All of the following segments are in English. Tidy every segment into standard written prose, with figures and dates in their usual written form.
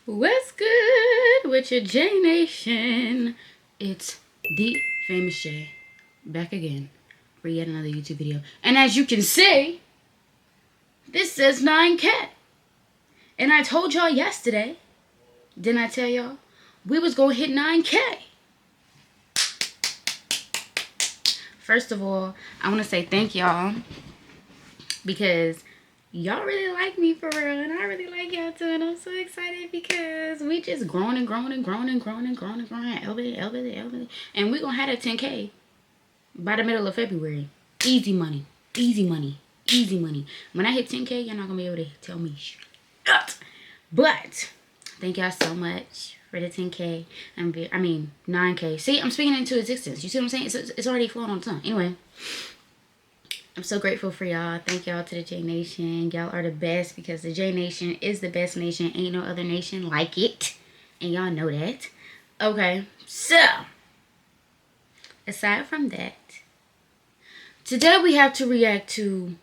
What's good with your J Nation? It's the famous J back again for yet another YouTube video. And as you can see, this says 9K. And I told y'all yesterday, didn't I tell y'all? We was gonna hit 9K. First of all, I want to say thank y'all because y'all really like me for real, and I really like y'all too, and I'm so excited because we just growing and growing and growing and growing and growing and growing, elevated, and we gonna have that 10K by the middle of February. Easy money, easy money, easy money. When I hit 10K, you're not gonna be able to tell me shit. But thank y'all so much for the 10K. I mean 9K. See, I'm speaking into existence. You see what I'm saying? It's already flowing on the tongue. Anyway. I'm so grateful for y'all. Thank y'all to the J Nation. Y'all are the best because the J Nation is the best nation. Ain't no other nation like it. And y'all know that. Okay, so aside from that, today we have to react to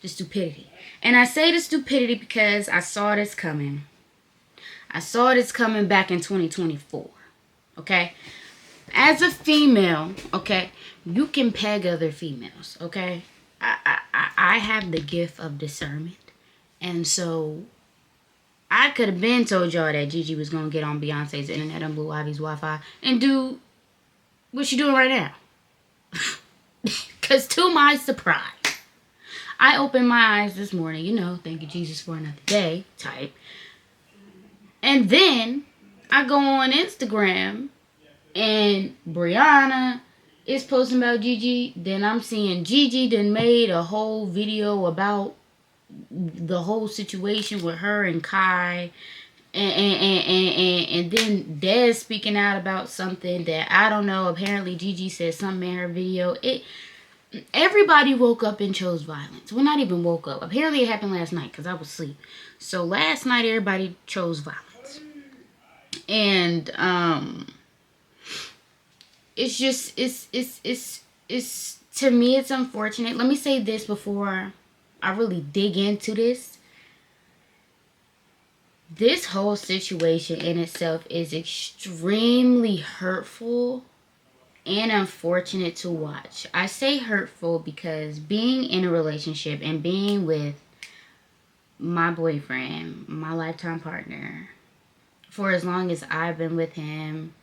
the stupidity. And I say the stupidity because I saw this coming. I saw this coming back in 2024. Okay? As a female, okay, you can peg other females, okay? I have the gift of discernment. And so I could have been told y'all that Gigi was going to get on Beyonce's internet and Blue Ivy's Wi-Fi and do what she doing right now. Because to my surprise, I opened my eyes this morning, you know, thank you Jesus for another day type. And then I go on Instagram and Brianna is posting about Gigi. Then I'm seeing Gigi then made a whole video about the whole situation with her and Kai. And then Des speaking out about something that I don't know. Apparently Gigi said something in her video. Everybody woke up and chose violence. Well, not even woke up. Apparently it happened last night because I was asleep. So last night everybody chose violence. And it's just it's to me it's unfortunate. Let me say this before I really dig into this. This whole situation in itself is extremely hurtful and unfortunate to watch. I say hurtful because being in a relationship and being with my boyfriend, my lifetime partner, for as long as I've been with him,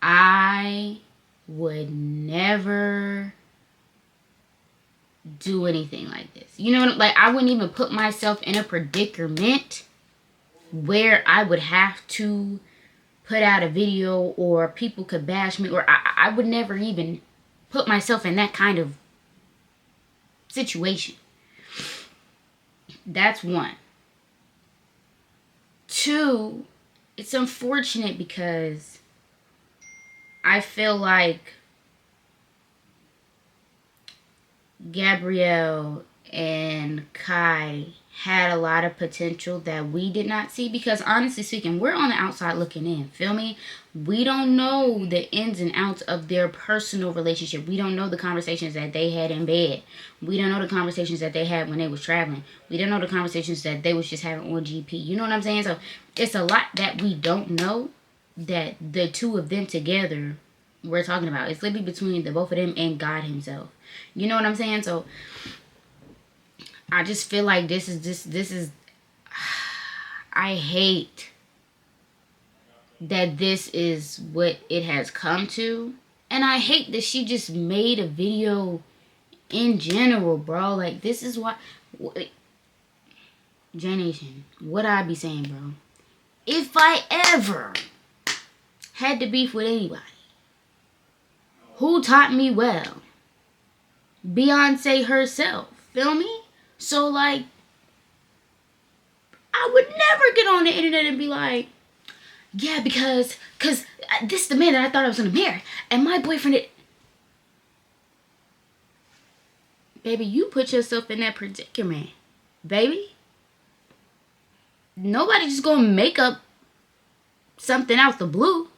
I would never do anything like this. You know, like I wouldn't even put myself in a predicament where I would have to put out a video or people could bash me, or I would never even put myself in that kind of situation. That's one. Two, it's unfortunate because I feel like Gabrielle and Kai had a lot of potential that we did not see because honestly speaking, we're on the outside looking in, feel me? We don't know the ins and outs of their personal relationship. We don't know the conversations that they had in bed. We don't know the conversations that they had when they was traveling. We don't know the conversations that they was just having on GP. You know what I'm saying? So it's a lot that we don't know that the two of them together we're talking about. It's literally between the both of them and God himself. You know what I'm saying? So I just feel like this is I hate that this is what it has come to. And I hate that she just made a video in general, bro. Like, this is what J Nation, what I be saying, bro. If I ever had to beef with anybody, who taught me well? Beyonce herself. Feel me? So, like, I would never get on the internet and be like, yeah, because this is the man that I thought I was going to marry. And my boyfriend... Baby, you put yourself in that predicament. Baby. Nobody just going to make up something out the blue.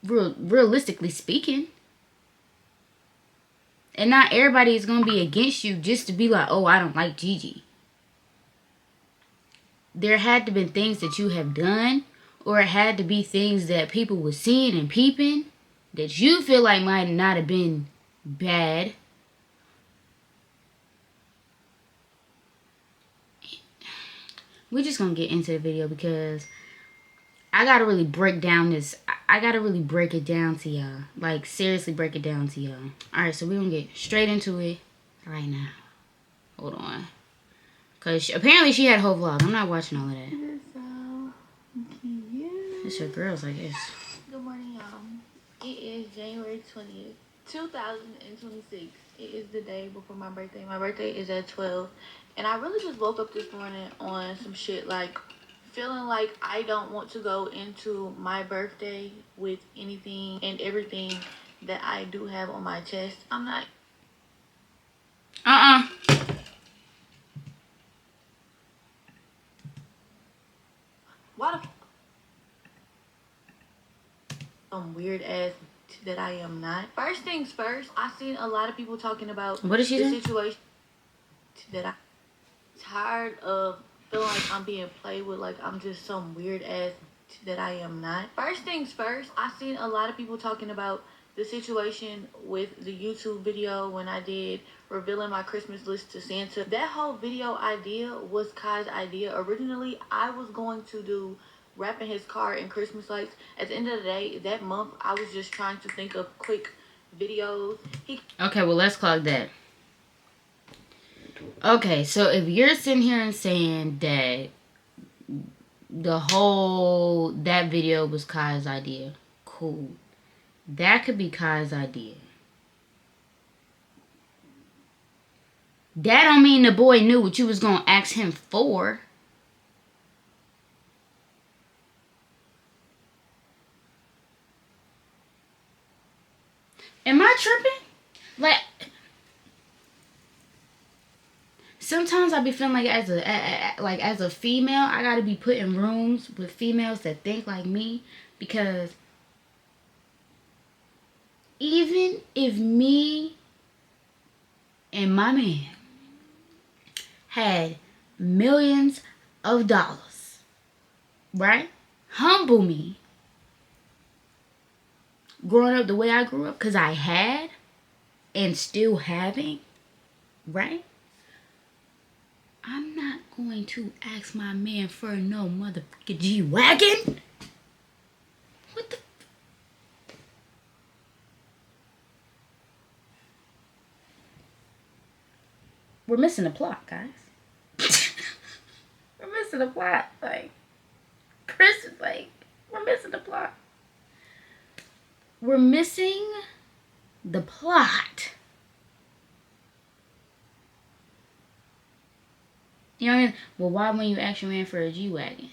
Realistically speaking. And not everybody is going to be against you just to be like, oh, I don't like Gigi. There had to be things that you have done, or it had to be things that people were seeing and peeping that you feel like might not have been bad. We're just going to get into the video because I got to really break down this. I got to really break it down to y'all. Like, seriously break it down to y'all. Alright, so we're going to get straight into it right now. Hold on. Because apparently she had a whole vlog. I'm not watching all of that. It's your girls, I guess. Good morning, y'all. It is January 20th, 2026. It is the day before my birthday. My birthday is at 12. And I really just woke up this morning on some shit, like, feeling like I don't want to go into my birthday with anything and everything that I do have on my chest. I'm not... Why the... Some weird ass that I am not. First things first, I seen a lot of people talking about What is she saying? Situation that I'm tired of feeling like I'm being played with, like I'm just some weird ass that I am not. First things first, I seen a lot of people talking about the situation with the YouTube video when I did revealing my Christmas list to Santa. That whole video idea was Kai's idea. Originally, I was going to do wrapping his car in Christmas lights. At the end of the day, that month, I was just trying to think of quick videos. Okay, well, let's clock that. Okay, so if you're sitting here and saying that that video was Kai's idea, cool. That could be Kai's idea. That don't mean the boy knew what you was gonna ask him for. Am I tripping? Like, sometimes I be feeling like as a female, I gotta be put in rooms with females that think like me, because even if me and my man had millions of dollars, right? Humble me. Growing up the way I grew up, because I had and still having, right? I'm not going to ask my man for no motherfucking G-Wagon. What the? We're missing the plot, guys. We're missing the plot. Like, Chris is like, we're missing the plot. We're missing the plot. You know what I mean? Well, why wouldn't you ask your man for a G-Wagon?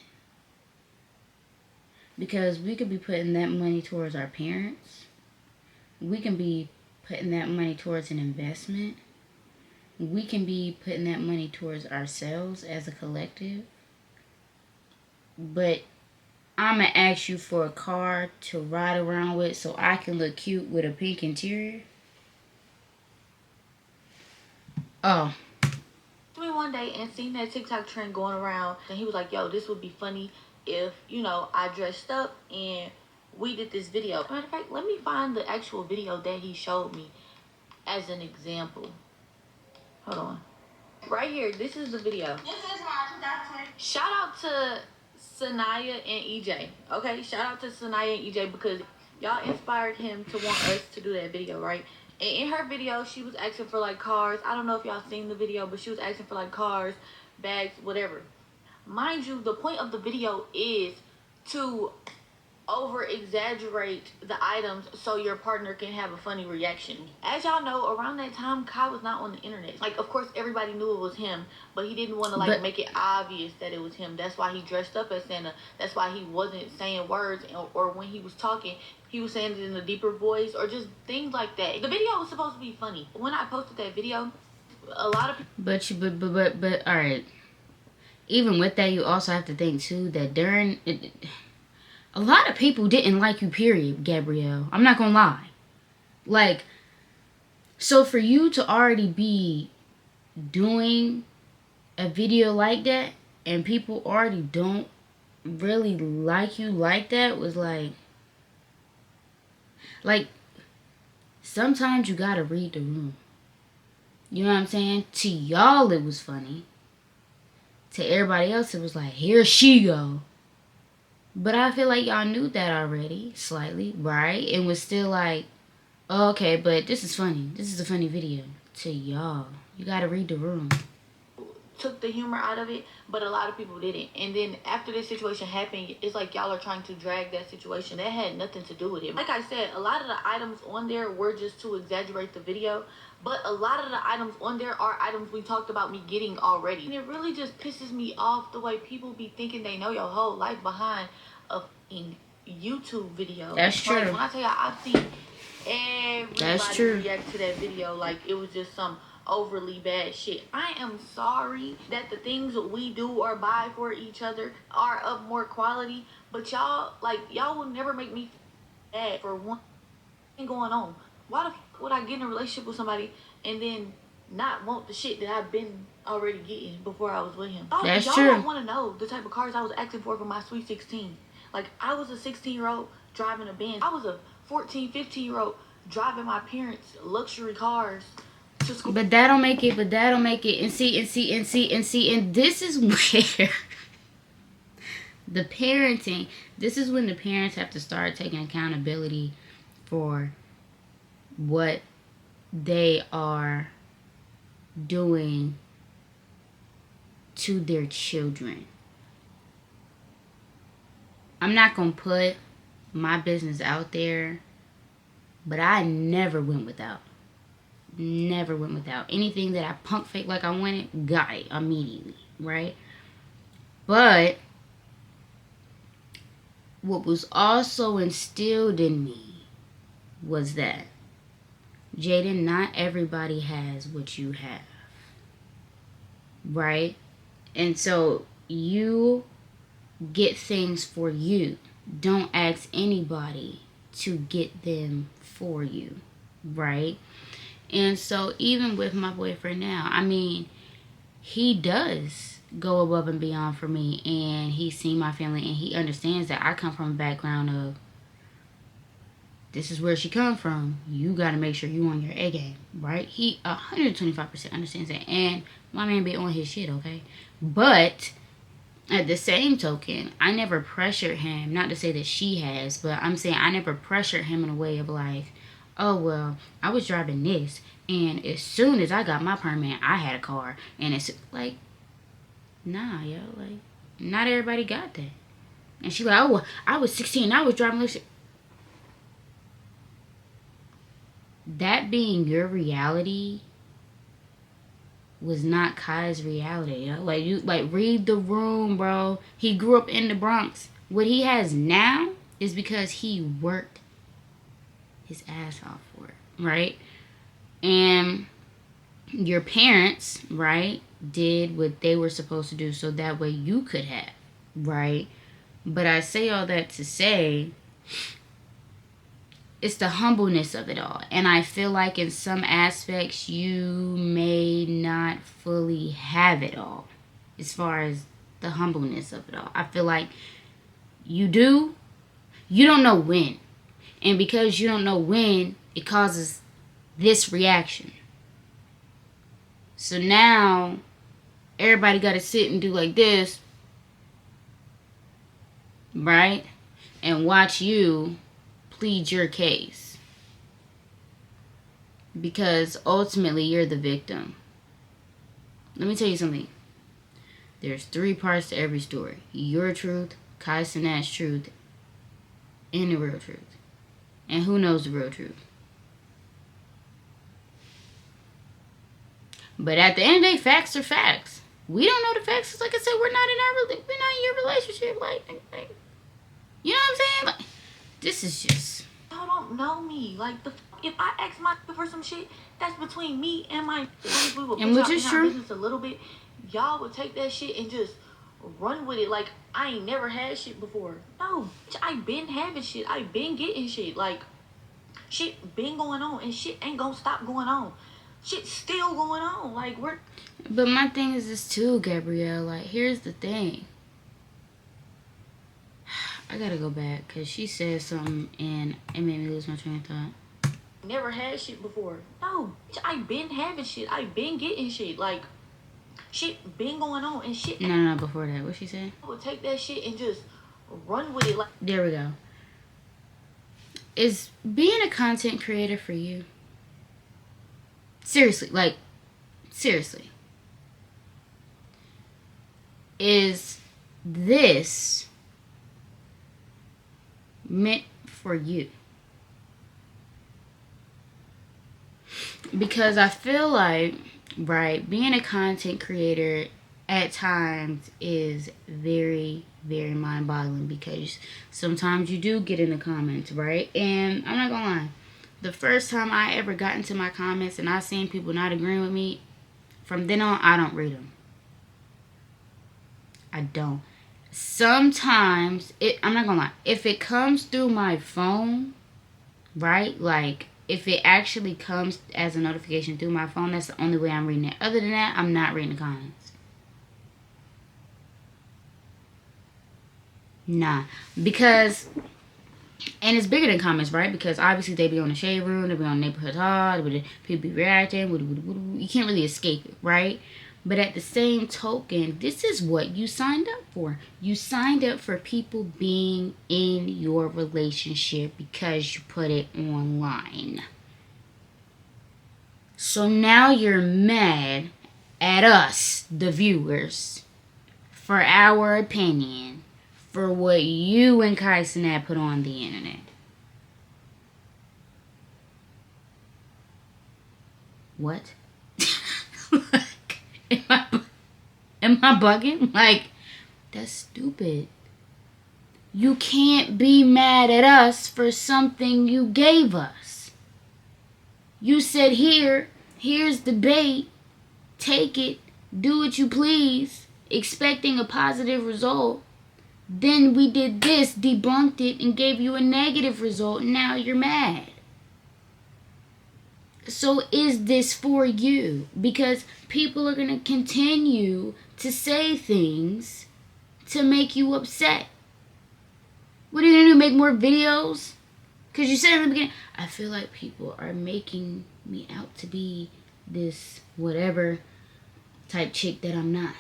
Because we could be putting that money towards our parents. We can be putting that money towards an investment. We can be putting that money towards ourselves as a collective. But I'm going to ask you for a car to ride around with so I can look cute with a pink interior. Oh. Me one day and seen that TikTok trend going around, and he was like, yo, this would be funny if, you know, I dressed up and we did this video. Matter of fact, let me find the actual video that he showed me as an example. Hold on. Right here, this is the video. This is my 2020. Shout out to Sanaya and EJ. Okay, shout out to Sanaya and EJ because y'all inspired him to want us to do that video, right? And in her video, she was asking for like cars. I don't know if y'all seen the video, but she was asking for like cars, bags, whatever. Mind you, the point of the video is to over exaggerate the items so your partner can have a funny reaction. As y'all know, around that time, Kai was not on the internet. Like, of course, everybody knew it was him, but he didn't want to like make it obvious that it was him. That's why he dressed up as Santa. That's why he wasn't saying words, or when he was talking, he was saying it in a deeper voice, or just things like that. The video was supposed to be funny. When I posted that video, a lot of people... But all right. Even with that, you also have to think too that during it, a lot of people didn't like you, period, Gabrielle. I'm not gonna lie. Like, So for you to already be doing a video like that and people already don't really like you like that was like sometimes you gotta read the room. You know what I'm saying? To y'all it was funny. To everybody else it was like, here she go. But I feel like y'all knew that already, slightly, right? It was still like, oh, okay, but this is funny. This is a funny video. To y'all, you gotta read the room. Took the humor out of it, but a lot of people didn't. And then after this situation happened, it's like y'all are trying to drag that situation. That had nothing to do with it. Like I said, a lot of the items on there were just to exaggerate the video, but a lot of the items on there are items we talked about me getting already. And it really just pisses me off the way people be thinking they know your whole life behind a YouTube video. That's true. Like, when I tell y'all, I've seen everybody react to that video like it was just some overly bad shit. I am sorry that the things we do or buy for each other are of more quality, but y'all will never make me bad for one thing going on. Why the fuck would I get in a relationship with somebody and then not want the shit that I've been already getting before I was with him? That's y'all true. don't want to know the type of cars I was asking for my sweet 16. Like, I was a 16-year-old driving a Benz. I was a 14, 15-year-old driving my parents' luxury cars to school. But that don't make it. And see. And this is where the parenting. This is when the parents have to start taking accountability for what they are doing to their children. I'm not gonna put my business out there, but I never went without. Never went without. Anything that I punk fake like I wanted, got it immediately, right? But what was also instilled in me was that, Jaden, not everybody has what you have, right? And so you get things for you. Don't ask anybody to get them for you, right? And so even with my boyfriend now, I mean, he does go above and beyond for me, and he's seen my family, and he understands that I come from a background of, this is where she come from. You got to make sure you on your A game, right? He 125% understands that, and my man be on his shit, okay? But at the same token, I never pressured him. Not to say that she has, but I'm saying I never pressured him in a way of like, oh, well, I was driving this, and as soon as I got my permit, I had a car. And it's like, nah, yo, like, not everybody got that. And she like, oh, well, I was 16, I was driving this. That being your reality was not Kai's reality, yo. Like, you, like, read the room, bro. He grew up in the Bronx. What he has now is because he worked his ass off for it, right? And your parents, right, did what they were supposed to do so that way you could have, right? But I say all that to say, it's the humbleness of it all. And I feel like in some aspects you may not fully have it all as far as the humbleness of it all. I feel like you do. You don't know when. And because you don't know when, it causes this reaction. So now everybody got to sit and do like this, right? And watch you plead your case. Because ultimately you're the victim. Let me tell you something. There's 3 parts to every story. Your truth, Kai Cenat's truth, and the real truth. And who knows the real truth? But at the end of the day, facts are facts. We don't know the facts. It's like I said, we're not in your relationship. Like, you know what I'm saying? Like, this is just. Y'all don't know me. Like, if I ask my for some shit, that's between me and my. We will And which is true. Business a little bit. Y'all would take that shit and just run with it. Like, I ain't never had shit before. No, I been having shit. I been getting shit. Like, Shit been going on, and shit ain't gonna stop going on. Shit's still going on. Like, we're... But my thing is this too, Gabrielle. Like, here's the thing. I gotta go back because she said something and it made me lose my train of thought. Never had shit before. No, I been having shit. I been getting shit. Like, shit been going on, and shit... No, before that. What she said? I would take that shit and just run with it. Like, there we go. Is being a content creator for you? Seriously, like, seriously. Is this meant for you? Because I feel like, right, being a content creator at times is very, very mind-boggling because sometimes you do get in the comments, right? And I'm not gonna lie, the first time I ever got into my comments and I seen people not agreeing with me, from then on, I don't read them. I don't. Sometimes, I'm not gonna lie, if it comes through my phone, right, like, if it actually comes as a notification through my phone, that's the only way I'm reading it. Other than that, I'm not reading the comments. Nah. Because, and it's bigger than comments, right? Because obviously they be on the shade room, they be on neighborhood talk, people be reacting, you can't really escape it, right? But at the same token, this is what you signed up for. You signed up for people being in your relationship because you put it online. So now you're mad at us, the viewers, for our opinion, for what you and Kai Cenat put on the internet. What? Like, am I bugging? Like, that's stupid. You can't be mad at us for something you gave us. You said, here's the bait. Take it. Do what you please. Expecting a positive result. Then we did this, debunked it, and gave you a negative result. Now you're mad. So is this for you? Because people are going to continue to say things to make you upset. What are you going to do? Make more videos? Because you said in the beginning, I feel like people are making me out to be this whatever type chick that I'm not.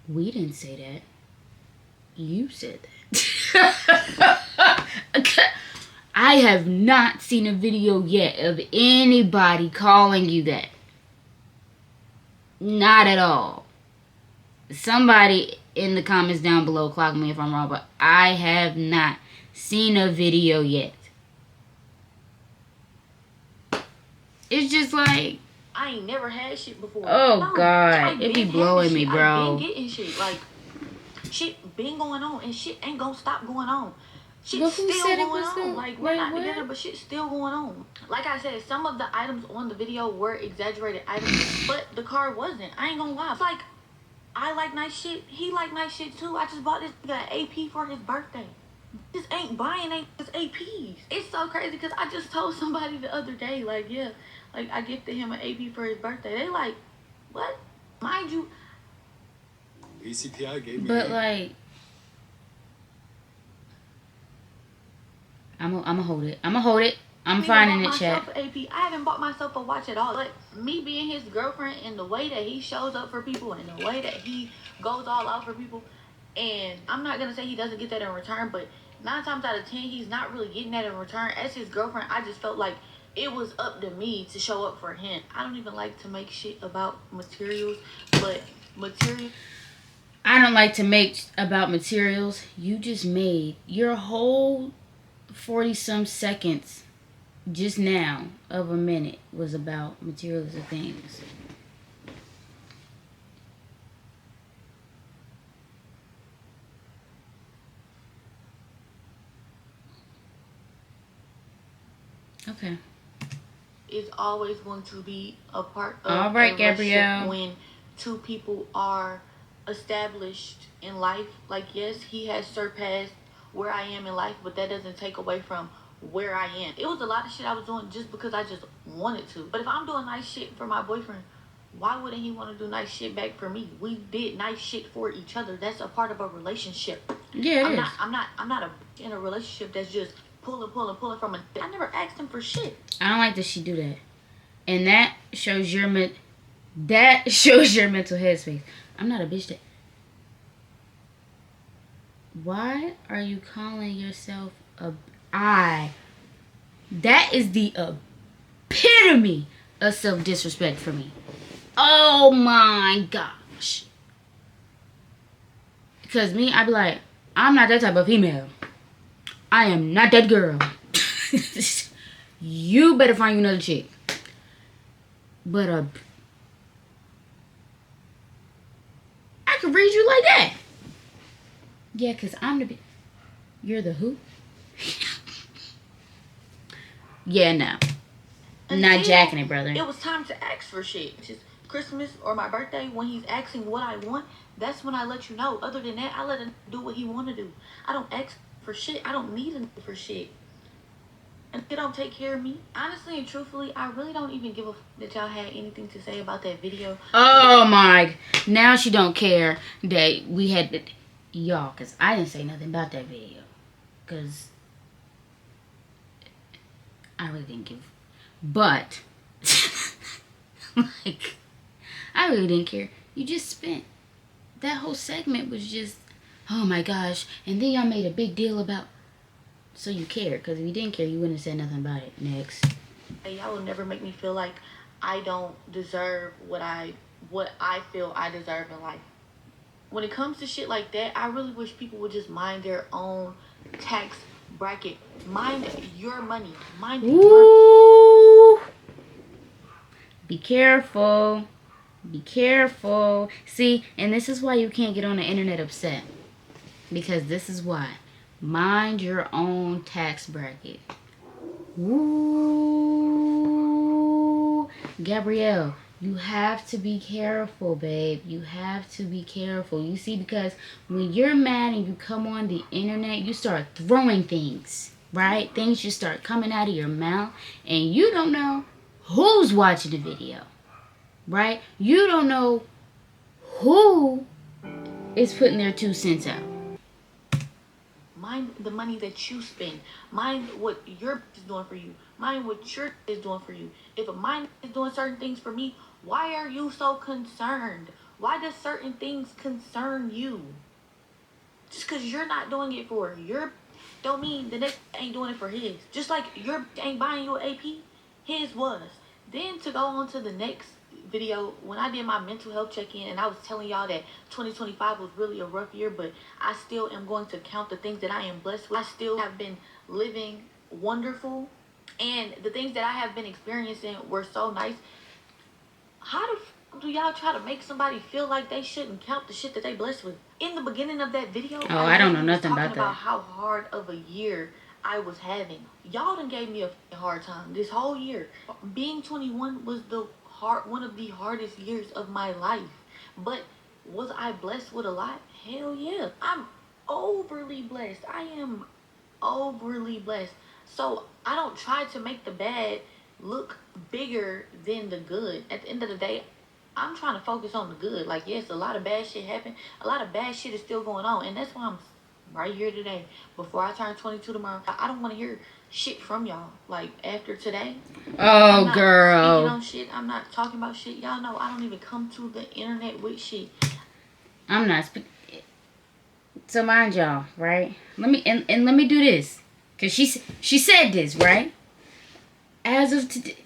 We didn't say that. You said that. I have not seen a video yet of anybody calling you that. Not at all. Somebody in the comments down below clock me if I'm wrong, but I have not seen a video yet. It's just like, I ain't never had shit before. Oh, no, God. It be blowing me, bro. I been getting shit. Like, shit been going on, and shit ain't gonna stop going on. Shit's still going on. Like, we're not together, but shit's still going on. Like I said, some of the items on the video were exaggerated items, but the car wasn't. I ain't gonna lie. It's like, I like nice shit. He like nice shit, too. I just bought this AP for his birthday. This ain't buying his APs. It's so crazy, because I just told somebody the other day, like, yeah, like, I gifted him an AP for his birthday. They like, what? Mind you, ECPI gave me. But like, I'm gonna hold it. I'm finding it, chat. AP. I haven't bought myself a watch at all. But me being his girlfriend, and the way that he shows up for people, and the way that he goes all out for people, and I'm not gonna say he doesn't get that in return, but 9 times out of 10, he's not really getting that in return. As his girlfriend, I just felt like it was up to me to show up for him. I don't even like to make shit about materials, but I don't like to make about materials. You just made your whole 40-some seconds just now of a minute was about materialistic things. Okay. Is always going to be a part of All right, a relationship Gabrielle. when two people are established in life. Like, yes, he has surpassed where I am in life, but that doesn't take away from where I am. It was a lot of shit I was doing just because I just wanted to. But if I'm doing nice shit for my boyfriend, why wouldn't he want to do nice shit back for me? We did nice shit for each other. That's a part of a relationship. Yeah, it is. I'm not in a relationship that's just pulling from a. I never asked him for shit. I don't like that she do that, and that shows your mental headspace. I'm not a bitch that. Why are you calling yourself a that is the epitome of self-disrespect for me. Oh my gosh. Because me, I be like, I'm not that type of female. I am not that girl. You better find you another chick. But I could read you like that. Yeah, because I'm the... You're the who? Yeah, no. Not jacking it, brother. It was time to ask for shit. Just Christmas or my birthday, when he's asking what I want, that's when I let you know. Other than that, I let him do what he want to do. I don't ask for shit. I don't need him for shit. And they don't take care of me. Honestly and truthfully, I really don't even give a that y'all had anything to say about that video. Oh my. Now she don't care that we had... Y'all, because I didn't say nothing about that video. Because I really didn't give... But, like, I really didn't care. You just spent... That whole segment was just... Oh my gosh. And then y'all made a big deal about... So you cared. Because if you didn't care, you wouldn't have said nothing about it. Next. Y'all will never make me feel like I don't deserve what I feel I deserve in life. When it comes to shit like that, I really wish people would just mind their own tax bracket. Mind your money. Mind your... Be careful. Be careful. See, and this is why you can't get on the internet upset. Because this is why. Mind your own tax bracket. Ooh. Gabrielle, you have to be careful, babe. You have to be careful. You see, because when you're mad and you come on the internet, you start throwing things, right? Things just start coming out of your mouth, and you don't know who's watching the video, right? You don't know who is putting their 2 cents out. Mind the money that you spend. Mind what your is doing for you. Mind what your is doing for you. If a mind is doing certain things for me, why are you so concerned? Why does certain things concern you? Just because you're not doing it for your, don't mean the next ain't doing it for his. Just like your ain't buying you an AP, his was. Then to go on to the next video, when I did my mental health check-in and I was telling y'all that 2025 was really a rough year, but I still am going to count the things that I am blessed with. I still have been living wonderful, and the things that I have been experiencing were so nice. How do y'all try to make somebody feel like they shouldn't count the shit that they blessed with? In the beginning of that video, I don't know nothing about that. About how hard of a year I was having. Y'all done gave me a hard time this whole year. Being 21 was one of the hardest years of my life. But was I blessed with a lot? Hell yeah. I'm overly blessed. I am overly blessed. So I don't try to make the bad look bigger than the good. At the end of the day, I'm trying to focus on the good. Like, yes, a lot of bad shit happened. A lot of bad shit is still going on. And that's why I'm right here today. Before I turn 22 tomorrow, I don't want to hear shit from y'all. Like, after today. Oh, girl. Speaking on shit. I'm not talking about shit. Y'all know I don't even come to the internet with shit. I'm not So mind y'all, right? Let me let me do this. Because she said this, right? As of today,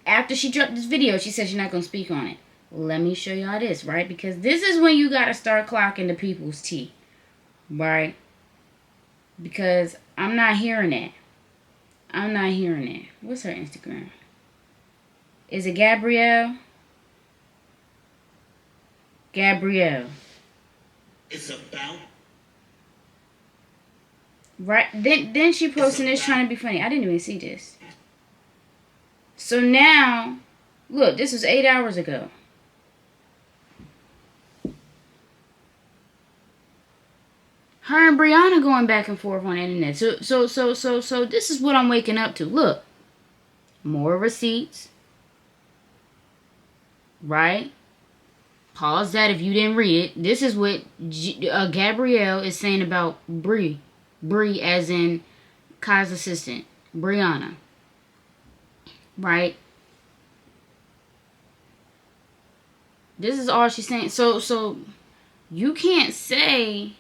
after she dropped this video, she said she's not going to speak on it. Let me show y'all this, right? Because this is when you got to start clocking the people's tea, right? Because I'm not hearing that. I'm not hearing it. What's her Instagram? Is it Gabrielle? Gabrielle. It's about... Right. Then she posting this trying to be funny. I didn't even see this. So now, look, this was 8 hours ago. Her and Brianna going back and forth on the internet. So this is what I'm waking up to. Look, more receipts, right? Pause that if you didn't read it. This is what Gabrielle is saying about Bree. Bree as in Kai's assistant, Brianna. Right? This is all she's saying. So you can't say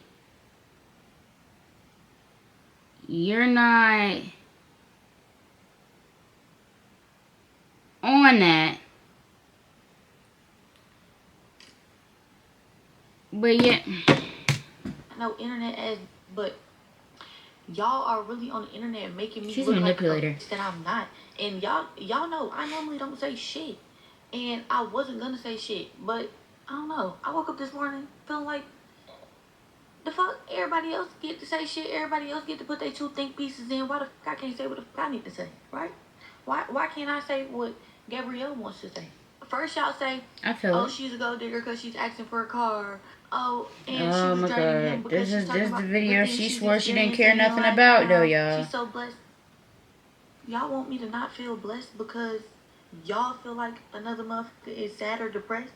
you're not on that. But yeah. No internet ads, but y'all are really on the internet making me She's look a manipulator. like that I'm not. And y'all know I normally don't say shit. And I wasn't gonna say shit, but I don't know. I woke up this morning feeling like the fuck everybody else get to say shit, everybody else get to put their two think pieces in. Why the fuck I can't say what the fuck I need to say, right? Why can't I say what Gabrielle wants to say? First y'all say, oh, she's a gold digger because she's asking for a car. Oh, and she was draining him because this she's talking is about the video the she things swore she didn't care experiencing nothing in life about now. though, y'all. She's so blessed. Y'all want me to not feel blessed because y'all feel like another motherfucker is sad or depressed?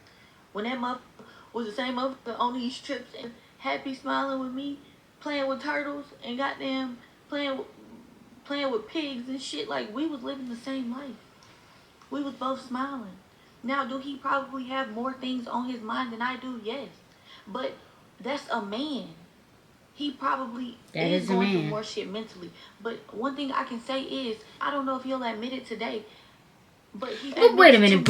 When that motherfucker was the same motherfucker on these trips and happy smiling with me, playing with turtles and goddamn playing with pigs and shit, like we was living the same life. We was both smiling. Now, do he probably have more things on his mind than I do? Yes. But that's a man. He probably is going through more shit mentally. But one thing I can say is, I don't know if he'll admit it today, but he wait a minute.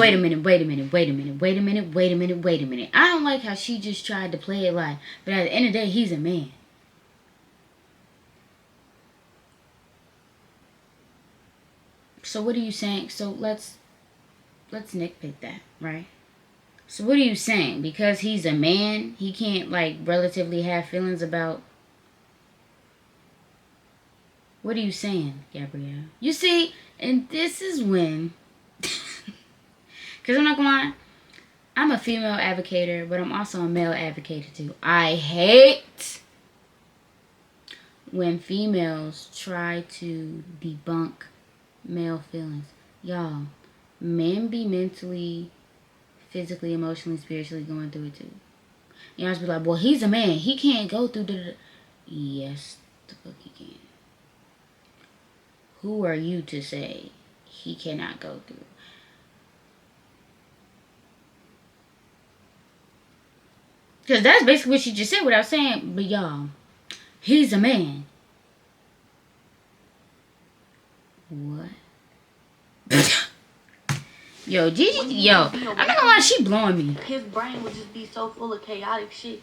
I don't like how she just tried to play it like, but at the end of the day, he's a man. So what are you saying? So let's nitpick that, right? So what are you saying? Because he's a man, he can't like relatively have feelings about. What are you saying, Gabrielle? You see, and this is when, because I'm not gonna lie, I'm a female advocator, but I'm also a male advocator too. I hate when females try to debunk male feelings. Y'all, men be mentally, physically, emotionally, spiritually going through it too. You know, be like, well, he's a man. He can't go through the. Yes, the fuck he can. Who are you to say he cannot go through? Because that's basically what she just said without saying, but y'all, he's a man. What? Yo, Gigi, yo, I'm not gonna lie, she blowing me. His brain would just be so full of chaotic shit.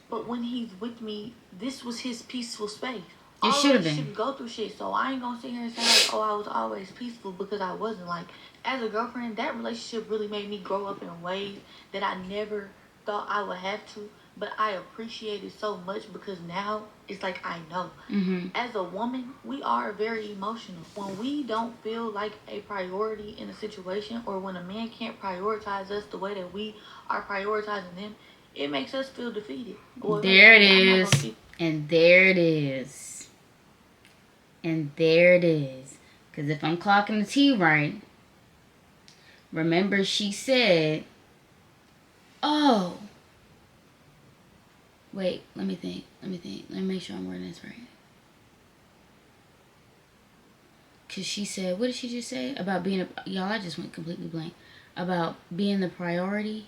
But when he's with me, this was his peaceful space. It should have been. Should go through shit, so I ain't gonna sit here and say like, oh, I was always peaceful, because I wasn't. Like, as a girlfriend, that relationship really made me grow up in ways that I never thought I would have to, but I appreciate it so much because now it's like I know. As a woman, we are very emotional. When we don't feel like a priority in a situation, or when a man can't prioritize us the way that we are prioritizing them, it makes us feel defeated. There it is. And there it is. And there it is. Because if I'm clocking the T right, remember she said, oh, wait, let me think. Let me make sure I'm wording this right. Because she said, what did she just say? About being y'all, I just went completely blank. About being the priority.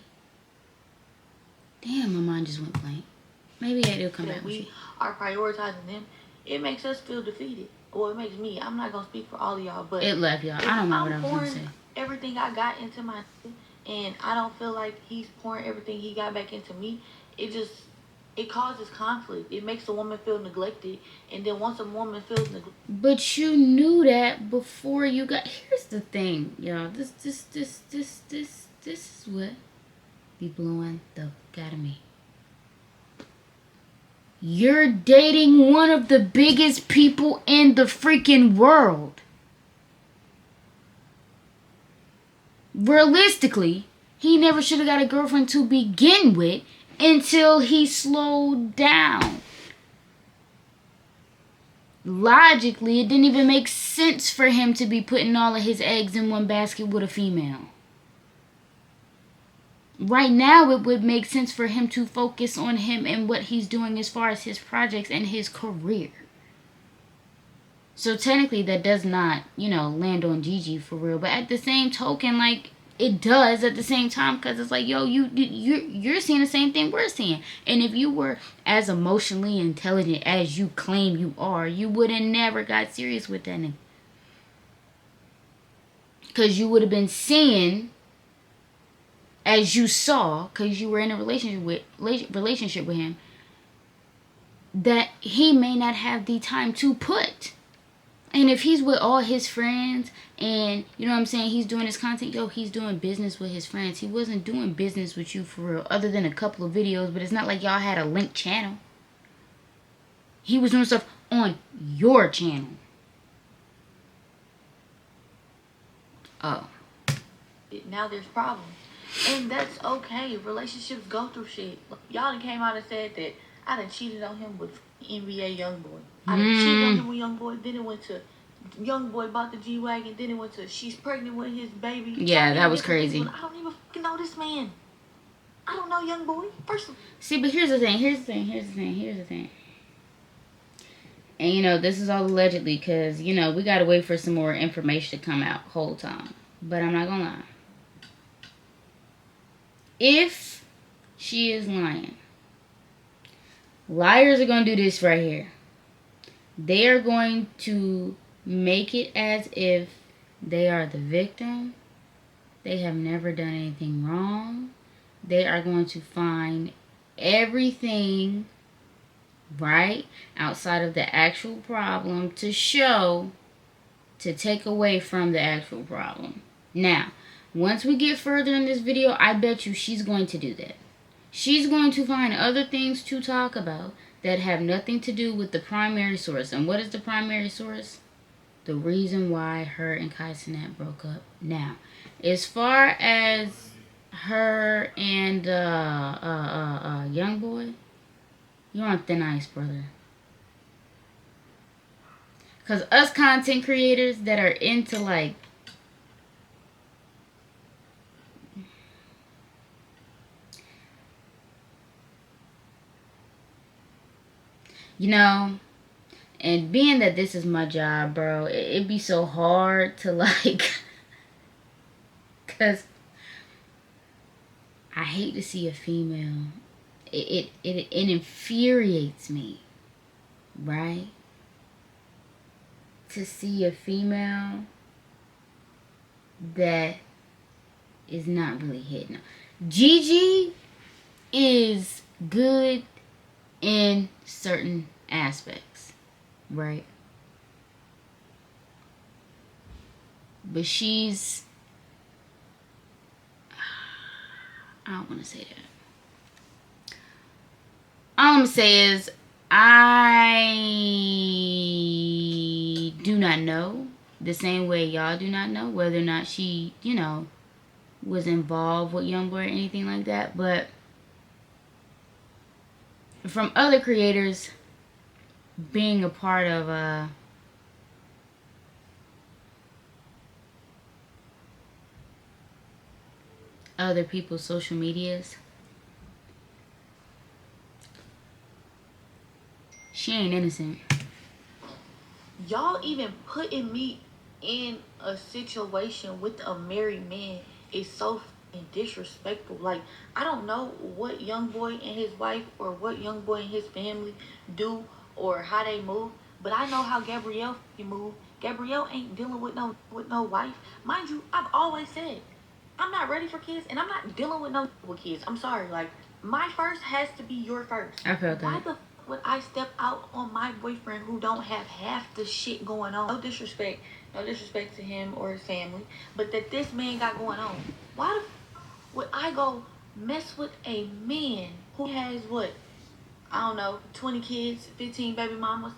Damn, my mind just went blank. Maybe it'll come back. We are prioritizing them. It makes us feel defeated. Well, it makes me. I'm not going to speak for all of y'all, but it left y'all. I don't know what I was going to say. Everything I got into my, and I don't feel like he's pouring everything he got back into me. It causes conflict. It makes a woman feel neglected, and then once a woman feels neglected. But you knew that before you got. Here's the thing, y'all. This is what be blowing the fuck out of me. You're dating one of the biggest people in the freaking world. Realistically, he never should have got a girlfriend to begin with until he slowed down. logically, it didn't even make sense for him to be putting all of his eggs in one basket with a female. Right now, it would make sense for him to focus on him and what he's doing as far as his projects and his career. So technically, that does not, land on Gigi for real. But at the same token, like, it does at the same time, because it's like, yo, you're seeing the same thing we're seeing. And if you were as emotionally intelligent as you claim you are, you would have never got serious with that nigga. Because you would have been seeing, as you saw, because you were in a relationship with him, that he may not have the time to put. And if he's with all his friends and, you know what I'm saying, he's doing his content, yo, he's doing business with his friends. He wasn't doing business with you for real, other than a couple of videos, but it's not like y'all had a linked channel. He was doing stuff on your channel. Oh. Now there's problems. And that's okay. Relationships go through shit. Y'all done came out and said that I done cheated on him with NBA Youngboy. I done cheated on him with Youngboy. Then it went to Youngboy bought the G-Wagon. Then it went to she's pregnant with his baby. Yeah, that was crazy. I don't even fucking know this man. I don't know Youngboy. First of all. See, but here's the thing. And, this is all allegedly because, we got to wait for some more information to come out whole time. But I'm not going to lie. If she is lying, liars are going to do this right here. They are going to make it as if they are the victim. They have never done anything wrong. They are going to find everything right outside of the actual problem to take away from the actual problem. Now, once we get further in this video, I bet you she's going to do that. She's going to find other things to talk about that have nothing to do with the primary source. And what is the primary source? The reason why her and Kai Cenat broke up. Now, as far as her and Youngboy, you're on thin ice, brother. Because us content creators that are into, like, and being that this is my job, bro, it'd be so hard to, like, because I hate to see a female. It infuriates me, right? To see a female that is not really hitting. Gigi is good in certain aspects, right? But she's, I don't want to say that. All I'm going to say is I do not know, the same way y'all do not know, whether or not she, was involved with Youngboy or anything like that. But from other creators being a part of other people's social medias, she ain't innocent. Y'all even putting me in a situation with a married man is so disrespectful. Like, I don't know what Youngboy and his wife or what Youngboy and his family do or how they move, but I know how Gabrielle move. Gabrielle ain't dealing with no wife. Mind you, I've always said I'm not ready for kids and I'm not dealing with no kids. I'm sorry, like, my first has to be your first. I felt that. Why the would I step out on my boyfriend who don't have half the shit going on? No disrespect to him or his family, but that this man got going on. Why the would I go mess with a man who has what? I don't know, 20 kids, 15 baby mamas,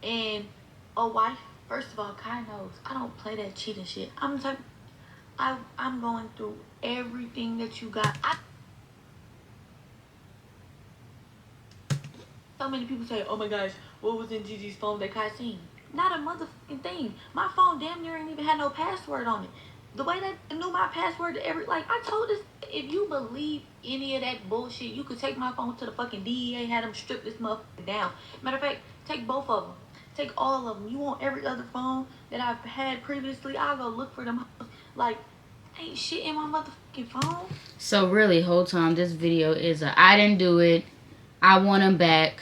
and a wife? First of all, Kai knows I don't play that cheating shit. I'm going through everything that you got. So many people say, oh my gosh, what was in Gigi's phone that Kai seen? Not a motherfucking thing. My phone damn near ain't even had no password on it. The way that I knew my password to every, like, I told this, if you believe any of that bullshit, you could take my phone to the fucking DEA, had them strip this motherfucker down. Matter of fact, take both of them. Take all of them. You want every other phone that I've had previously, I'll go look for them. Like, ain't shit in my motherfucking phone. So really, whole time, this video is I didn't do it. I want him back.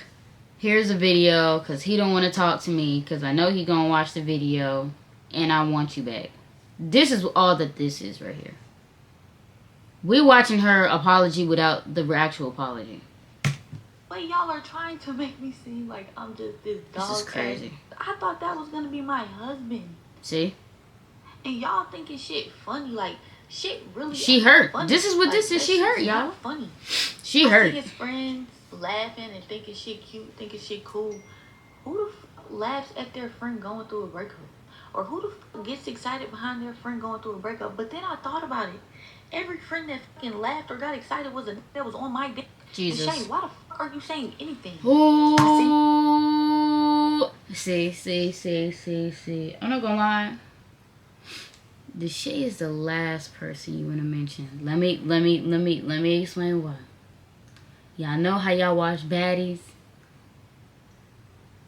Here's a video because he don't want to talk to me because I know he gonna watch the video and I want you back. This is all that this is right here. We watching her apology without the actual apology. But y'all are trying to make me seem like I'm just this dog. This is crazy. I thought that was gonna be my husband. See? And y'all thinking shit funny, like shit really. She hurt. Funny. This is what like, this is. She hurt, y'all. Not funny. She hurt. I see his friends laughing and thinking shit cute, thinking shit cool. Who the fuck laughs at their friend going through a breakup? Or who the fuck gets excited behind their friend going through a breakup? But then I thought about it. Every friend that fucking laughed or got excited was a that was on my dick. Jesus. Deshae, why the fuck are you saying anything? Ooh. See. I'm not gonna lie. Deshae is the last person you wanna mention. Let me explain why. Y'all know how y'all watch baddies?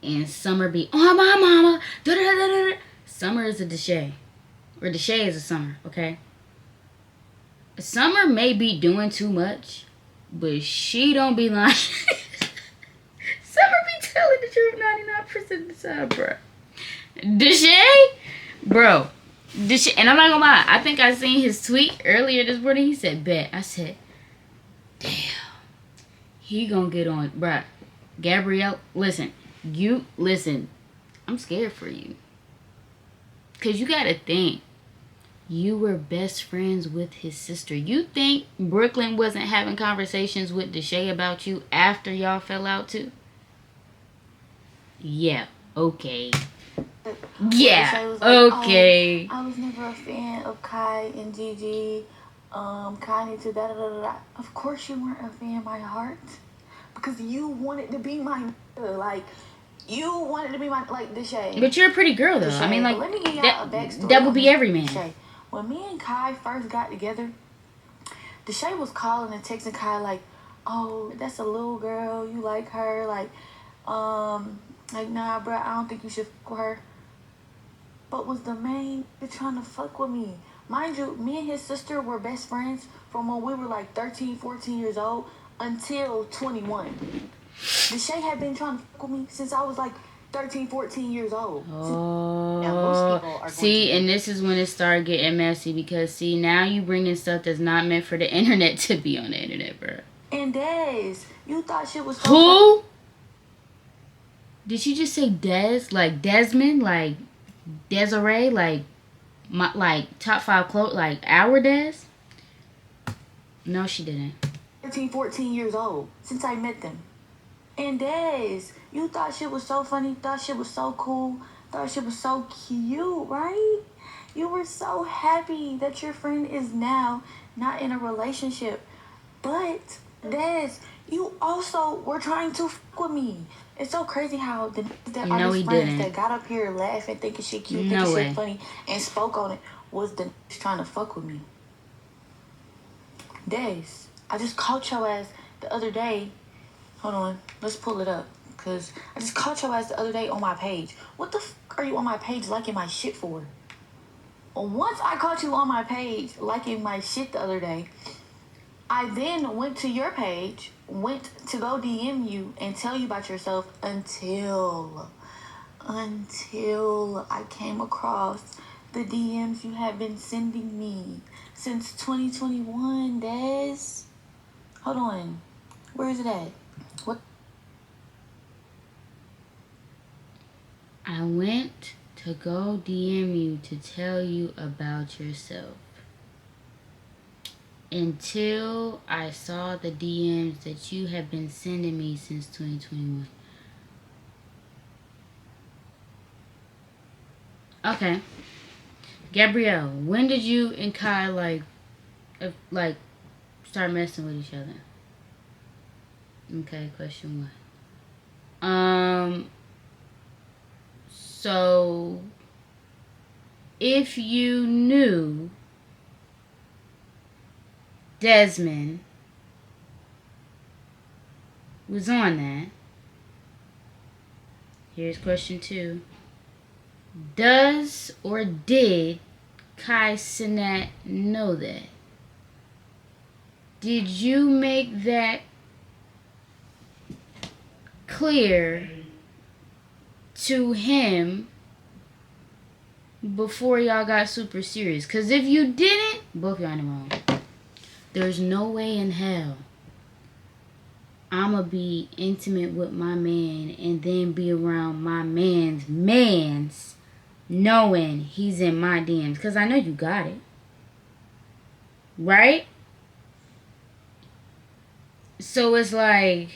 And Summer be, oh my mama. Da-da-da-da-da. Summer is a Deshae. Or Deshae is a Summer, okay? Summer may be doing too much, but she don't be lying. Summer be telling the truth 99% of the time, bro. Deshae? Bro. Deshae, and I'm not gonna lie, I think I seen his tweet earlier this morning. He said, bet. I said, damn. He gonna get on. Bruh. Gabrielle, listen. I'm scared for you. Because you gotta think. You were best friends with his sister. You think Brooklyn wasn't having conversations with Deshae about you after y'all fell out too? Yeah. Okay. Yeah. Okay. Like, oh, I was never a fan of Kai and Gigi. Kai need to da-da-da-da. Of course you weren't a fan of my heart. Because you wanted to be my like you wanted to be my like Deshae. But you're a pretty girl though. Deshae, I mean like let me give y'all a backstory. That would be every man. Deshae. When me and Kai first got together, Deshae was calling and texting Kai like, oh, that's a little girl, you like her, like nah, bro, I don't think you should fuck with her. But was the main trying to fuck with me? Mind you, me and his sister were best friends from when we were like 13, 14 years old until 21. Deshae had been trying to fuck with me since I was like 13, 14 years old. Oh, now, most people are see, and this is when it started getting messy because, see, now you bringing stuff that's not meant for the internet to be on the internet, bro. And Des, you thought shit was so who? Did you just say Des? Like Desmond? Like Desiree? Like top 5 clothes? Like our Des? No, she didn't. 13, 14 years old since I met them. And Des, you thought shit was so funny, thought shit was so cool, thought shit was so cute, right? You were so happy that your friend is now not in a relationship. But, Des, you also were trying to fuck with me. It's so crazy how that all these friends that got up here laughing, thinking shit cute, thinking shit funny, and spoke on it was the trying to fuck with me. Des, I just caught your ass the other day. Hold on, let's pull it up. Because I just caught your ass the other day on my page. What the fuck are you on my page liking my shit for? Once I caught you on my page liking my shit the other day, I then went to your page, went to go DM you and tell you about yourself until I came across the DMs you have been sending me since 2021, Des. Hold on. Where is it at? What? I went to go DM you to tell you about yourself until I saw the DMs that you have been sending me since 2021. Okay. Gabrielle, when did you and Kai start messing with each other? Okay, question 1. So, if you knew Desmond was on that, here's question 2. Does or did Kai Cenat know that? Did you make that clear to him before y'all got super serious? Because if you didn't, both y'all in the wrong. There's no way in hell I'ma be intimate with my man and then be around my man's knowing he's in my DMs. Because I know you got it. Right? So it's like,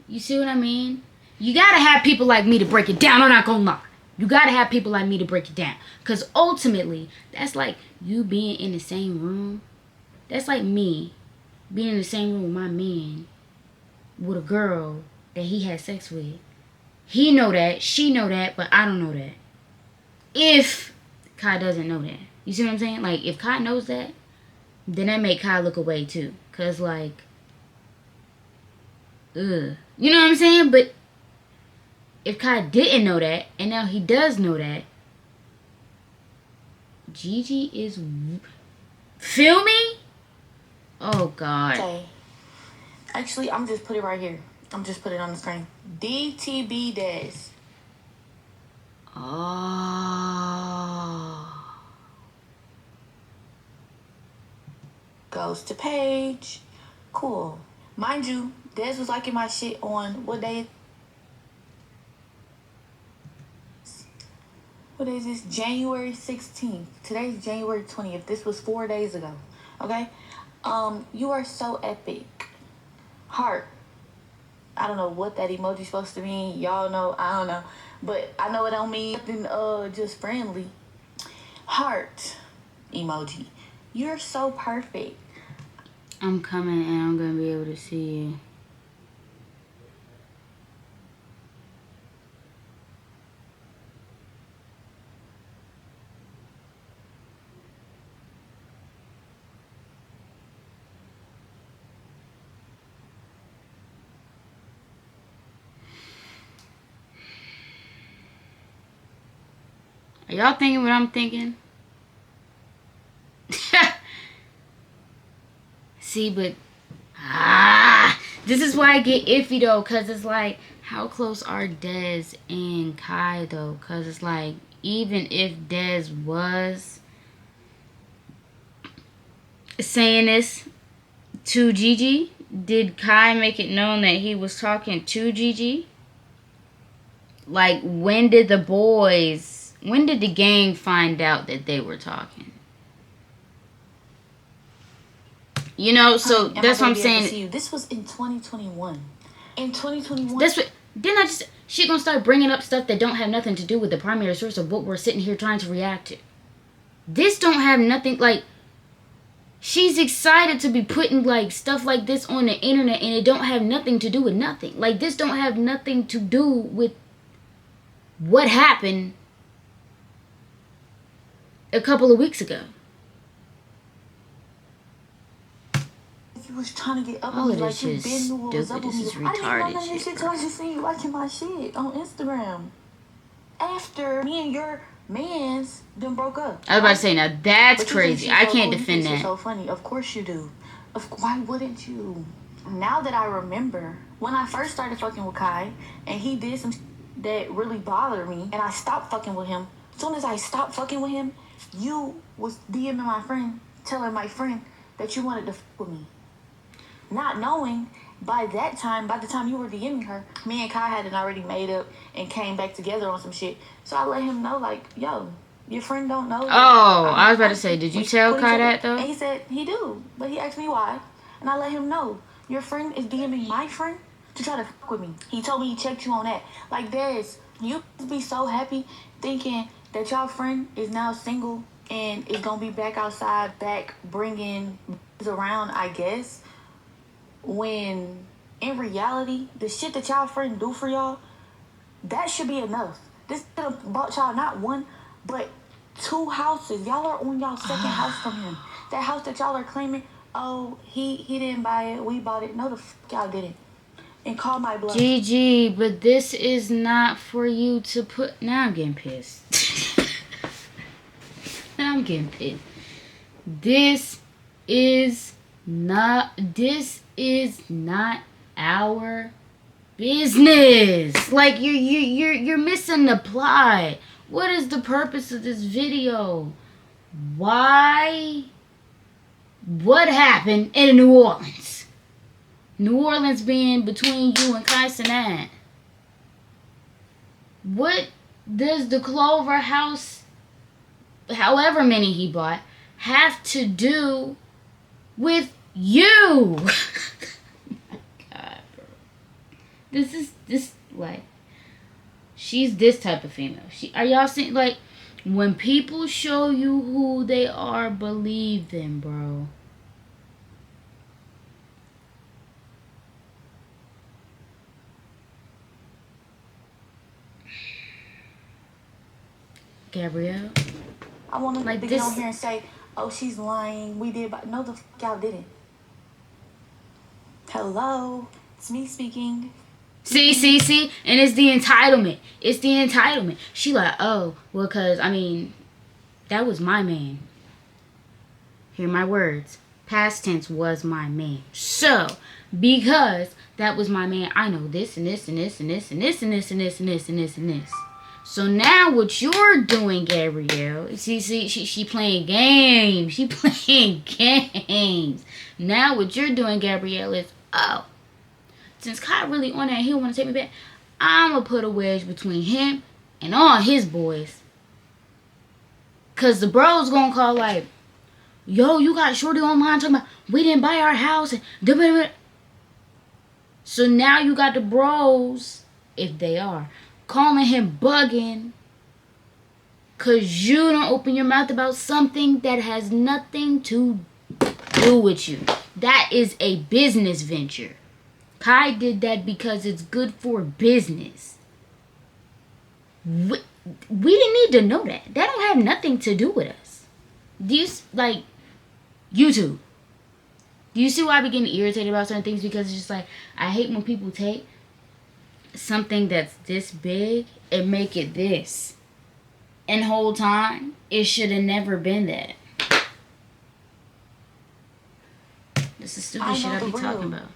you see what I mean? You gotta have people like me to break it down. I'm not gonna lie. You gotta have people like me to break it down. Because ultimately, that's like you being in the same room. That's like me being in the same room with my man with a girl that he had sex with. He know that, she know that, but I don't know that. If Kai doesn't know that. You see what I'm saying? Like, if Kai knows that, then that make Kai look away too. Because, like, ugh. You know what I'm saying? But if Kai didn't know that, and now he does know that, Gigi is... Feel me? Oh, God. Okay. Actually, I'm just put it right here. I'm just put it on the screen. DTB Des. Oh. Goes to page. Cool. Mind you, Des was liking my shit on what day? What is this? January 16th. Today's January 20th. This was 4 days ago. Okay? You are so epic. Heart. I don't know what that emoji's supposed to mean. Y'all know, I don't know. But I know it don't mean nothing just friendly. Heart emoji. You're so perfect. I'm coming and I'm going to be able to see you. Are y'all thinking what I'm thinking? See, but... this is why I get iffy, though. Because it's like, how close are Dez and Kai, though? Because it's like, even if Dez was saying this to Gigi, did Kai make it known that he was talking to Gigi? Like, when did the gang find out that they were talking? You know, so that's what I'm saying. This was in 2021. In 2021. That's what. Didn't I just? She gonna start bringing up stuff that don't have nothing to do with the primary source of what we're sitting here trying to react to. This don't have nothing, like. She's excited to be putting like stuff like this on the internet, and it don't have nothing to do with nothing. Like, this don't have nothing to do with what happened a couple of weeks ago. You was trying to get up All with of me this like you shit been is knew what was stupid. up with This me. is I didn't know retarded none of this shit till I just seen you liking my shit on Instagram. After me and your mans then broke up. I was about to say, now that's But crazy. I can't defend that. So funny. Of course you do. Why wouldn't you? Now that I remember, when I first started fucking with Kai, and he did some that really bothered me, and I stopped fucking with him. As soon as I stopped fucking with him, you was DMing my friend, telling my friend that you wanted to fuck with me. Not knowing, by the time you were DMing her, me and Kai hadn't already made up and came back together on some shit. So I let him know, like, yo, your friend don't know. Oh, I was about to say, did you tell Kai that, though? And he said he do, but he asked me why. And I let him know, your friend is DMing my friend to try to fuck with me. He told me he checked you on that. Like, you be so happy thinking that your friend is now single and it's gonna be back outside, back bringing around, I guess. When in reality, the shit that y'all friends do for y'all, that should be enough. This could have bought y'all not one, but 2 houses. Y'all are on y'all second house from him. That house that y'all are claiming, oh, he didn't buy it, we bought it. No, the fuck y'all didn't. And call my bluff. Gigi, but this is not for you to put. Now I'm getting pissed. Now I'm getting pissed. This is not our business. Like you're missing the plot. What is the purpose of this video? Why? What happened in New Orleans? New Orleans being between you and Kai Cenat. What does the Clover house, however many he bought, have to do with you? Oh my God, bro. This like, she's this type of female. Are y'all seeing, like, when people show you who they are, believe them, bro. Gabrielle? I want to like get this on here and say, oh, she's lying. We did, but no, the fuck y'all didn't. Hello, it's me speaking. See, and it's the entitlement. It's the entitlement. She like, oh, well, cause I mean, that was my man. Hear my words. Past tense was my man. So, because that was my man, I know this and this and this and this and this and this and this and this and this and this. So now what you're doing, Gabrielle, see, she playing games. She playing games. Now what you're doing, Gabrielle, is, oh, since Kai really on that, he don't want to take me back, I'm going to put a wedge between him and all his boys. Because the bros going to call like, yo, you got Shorty online talking about, we didn't buy our house. And so now you got the bros, if they are, calling him bugging because you don't open your mouth about something that has nothing to do with you. That is a business venture. Kai did that because it's good for business. We didn't need to know that. That don't have nothing to do with us. Do you, like, YouTube? Do you see why I be getting irritated about certain things? Because it's just like, I hate when people take something that's this big and make it this. And whole time, it should have never been that. This is stupid shit I be talking about.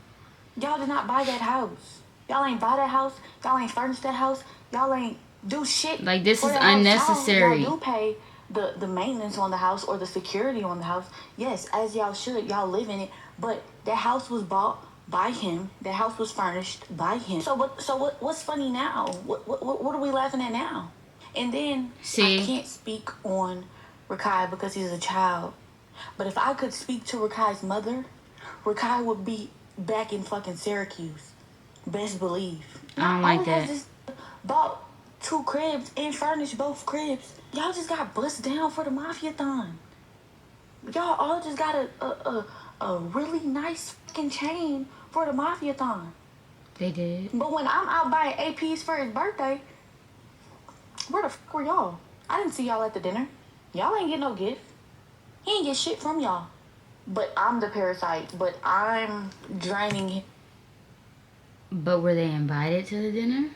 Y'all did not buy that house. Y'all ain't buy that house. Y'all ain't furnish that house. Y'all ain't do shit. Like, this is unnecessary. Y'all do pay the maintenance on the house or the security on the house. Yes, as y'all should. Y'all live in it. But that house was bought by him. That house was furnished by him. So what's funny now? What are we laughing at now? And then I can't speak on Rakai because he's a child. But if I could speak to Rakai's mother, Rakai would be back in fucking Syracuse. Best believe. I don't like that. Just bought 2 cribs and furnished both cribs. Y'all just got bust down for the mafia-thon. Y'all all just got a really nice fucking chain for the mafia-thon. They did. But when I'm out buying APs for his birthday, where the fuck were y'all? I didn't see y'all at the dinner. Y'all ain't get no gift. He ain't get shit from y'all. But I'm the parasite. But I'm draining him. But were they invited to the dinner?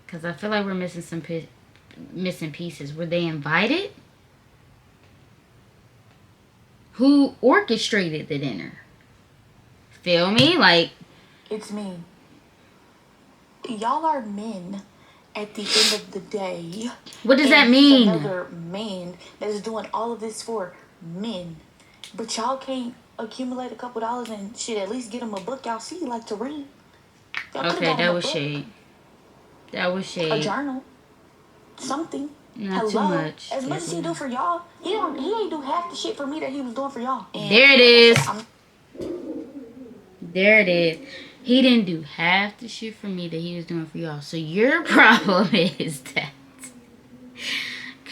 Because I feel like we're missing some missing pieces. Were they invited? Who orchestrated the dinner? Feel me? Like, it's me. Y'all are men at the end of the day. What does that mean? Another man that is doing all of this for men. But y'all can't accumulate a couple dollars and shit, at least get them a book y'all see like to read. Okay, that was shade. That was shade. A journal. Something. Not too much. As much as he do for y'all, he ain't do half the shit for me that he was doing for y'all. And there it is. There it is. He didn't do half the shit for me that he was doing for y'all. So your problem is that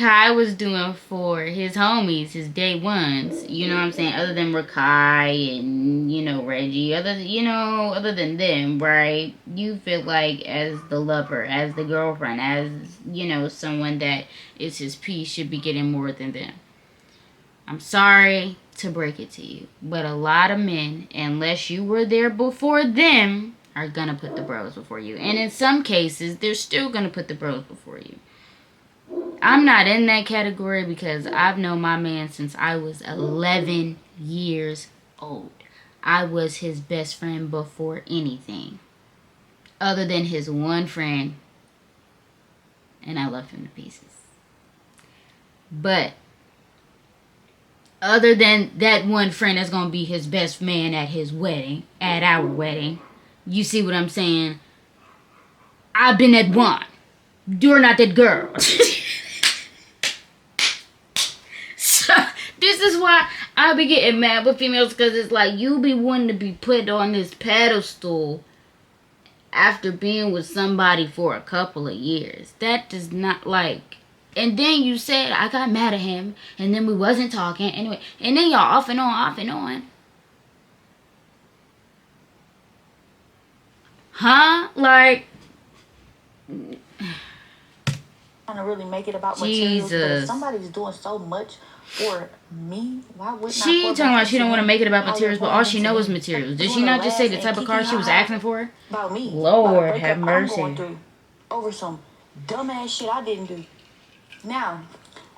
Kai was doing for his homies, his day ones, you know what I'm saying? Other than Rakai and, you know, Reggie, other than them, right? You feel like as the lover, as the girlfriend, as, you know, someone that is his piece should be getting more than them. I'm sorry to break it to you, but a lot of men, unless you were there before them, are gonna put the bros before you. And in some cases, they're still gonna put the bros before you. I'm not in that category because I've known my man since I was 11 years old. I was his best friend before anything. Other than his one friend. And I love him to pieces. But other than that one friend that's going to be his best man at his wedding, at our wedding, you see what I'm saying? I've been that one. You're not that girl. So, this is why I be getting mad with females, because it's like you be wanting to be put on this pedestal after being with somebody for a couple of years. That does not, like... And then you said I got mad at him, and then we wasn't talking anyway, and then y'all off and on. Huh? Like, trying to really make it about materials, but if somebody's doing so much for me, why wouldn't she I? Talking about she don't want to make it about materials, but all she knows is materials. Did she not just say the type of car she was asking for? About me. Lord have mercy. I'm going through over some dumbass shit I didn't do. Now,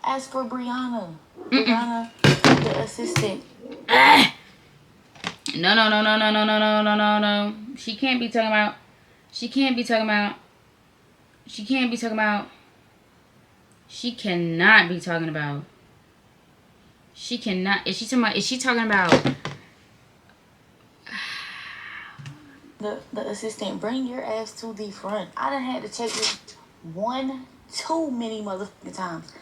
as for Brianna, the assistant. No. She cannot be talking about. Is she talking about? The assistant, bring your ass to the front. I done had to check this too many motherfucking times.